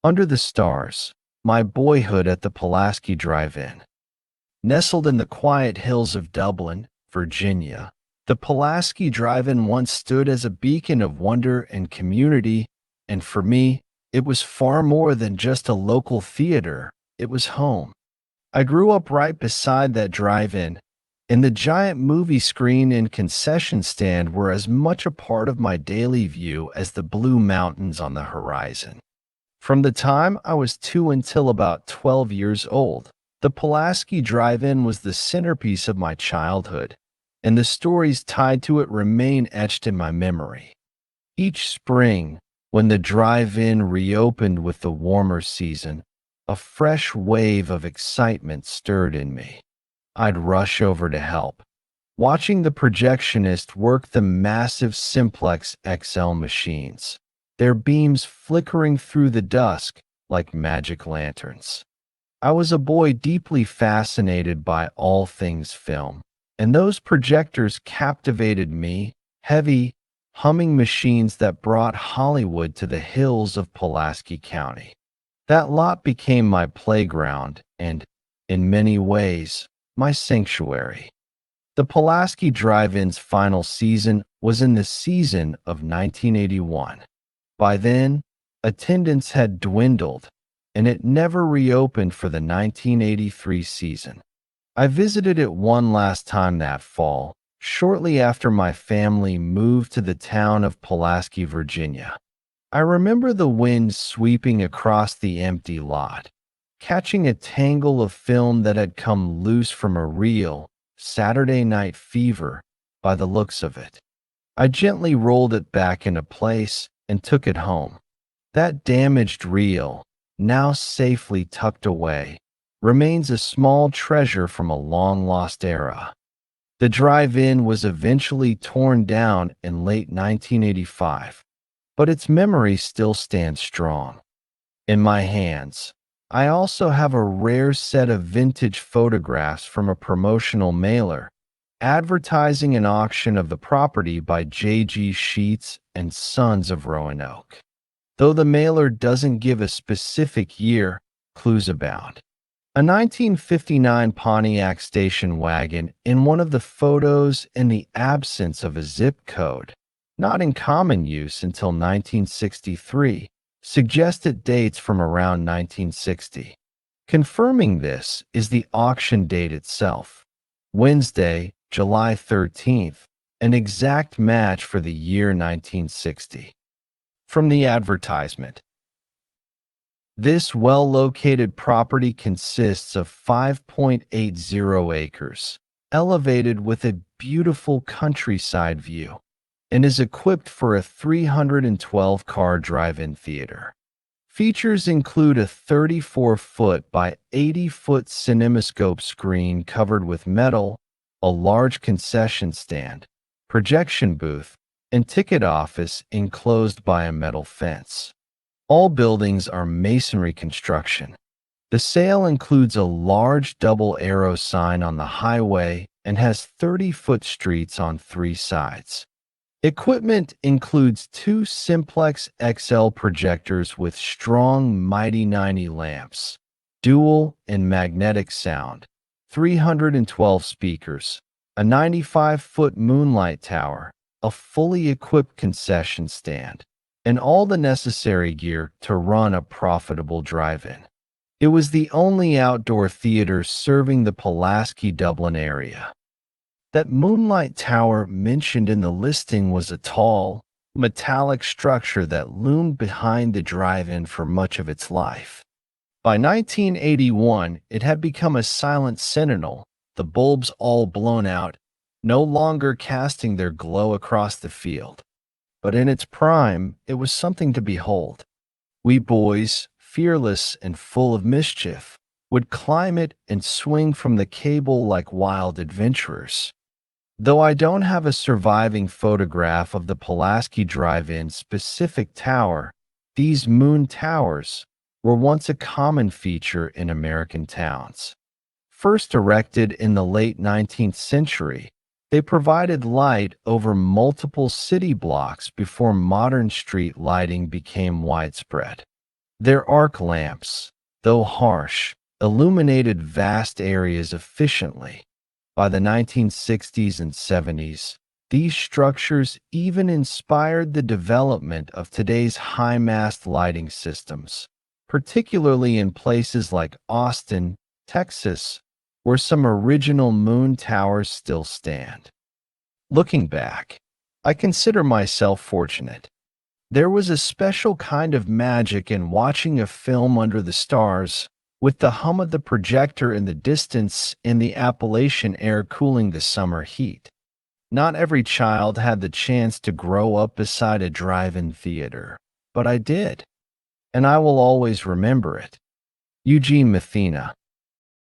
Under the stars, my boyhood at the Pulaski Drive-In. Nestled in the quiet hills of Dublin, Virginia, the Pulaski Drive-In once stood as a beacon of wonder and community, and for me, it was far more than just a local theater. It was home. I grew up right beside that drive-in, and the giant movie screen and concession stand were as much a part of my daily view as the blue mountains on the horizon. From the time I was 2 until about 12 years old, the Pulaski Drive-In was the centerpiece of my childhood, and the stories tied to it remain etched in my memory. Each spring, when the drive-in reopened with the warmer season, a fresh wave of excitement stirred in me. I'd rush over to help, watching the projectionist work the massive Simplex XL machines, their beams flickering through the dusk like magic lanterns. I was a boy deeply fascinated by all things film, and those projectors captivated me, heavy, humming machines that brought Hollywood to the hills of Pulaski County. That lot became my playground and, in many ways, my sanctuary. The Pulaski Drive-In's final season was in the season of 1981. By then, attendance had dwindled, and it never reopened for the 1983 season. I visited it one last time that fall, shortly after my family moved to the town of Pulaski, Virginia. I remember the wind sweeping across the empty lot, catching a tangle of film that had come loose from a real Saturday Night Fever by the looks of it. I gently rolled it back into place and took it home. That damaged reel, now safely tucked away, remains a small treasure from a long-lost era. The drive-in was eventually torn down in late 1985, but its memory still stands strong. In my hands, I also have a rare set of vintage photographs from a promotional mailer, advertising an auction of the property by J.G. Sheets and Sons of Roanoke. Though the mailer doesn't give a specific year, clues abound. A 1959 Pontiac station wagon in one of the photos in the absence of a zip code, not in common use until 1963, suggested dates from around 1960. Confirming this is the auction date itself, Wednesday, July 13th, an exact match for the year 1960. From the advertisement, this well-located property consists of 5.80 acres, elevated with a beautiful countryside view, and is equipped for a 312-car drive-in theater. Features include a 34-foot by 80-foot cinemascope screen covered with metal, a large concession stand, projection booth, and ticket office enclosed by a metal fence. All buildings are masonry construction. The sale includes a large double arrow sign on the highway and has 30-foot streets on 3 sides. Equipment includes 2 Simplex XL projectors with strong Mighty 90 lamps, dual and magnetic sound, 312 speakers, a 95-foot moonlight tower, a fully equipped concession stand, and all the necessary gear to run a profitable drive-in. It was the only outdoor theater serving the Pulaski, Dublin area. That moonlight tower mentioned in the listing was a tall, metallic structure that loomed behind the drive-in for much of its life. By 1981, it had become a silent sentinel, the bulbs all blown out, no longer casting their glow across the field. But in its prime, it was something to behold. We boys, fearless and full of mischief, would climb it and swing from the cable like wild adventurers. Though I don't have a surviving photograph of the Pulaski Drive-In specific tower, these moon towers were once a common feature in American towns. First erected in the late 19th century, they provided light over multiple city blocks before modern street lighting became widespread. Their arc lamps, though harsh, illuminated vast areas efficiently. By the 1960s and 70s, these structures even inspired the development of today's high-mast lighting systems, particularly in places like Austin, Texas, where some original moon towers still stand. Looking back, I consider myself fortunate. There was a special kind of magic in watching a film under the stars, with the hum of the projector in the distance and the Appalachian air cooling the summer heat. Not every child had the chance to grow up beside a drive-in theater, but I did, and I will always remember it. Eugene Mathena.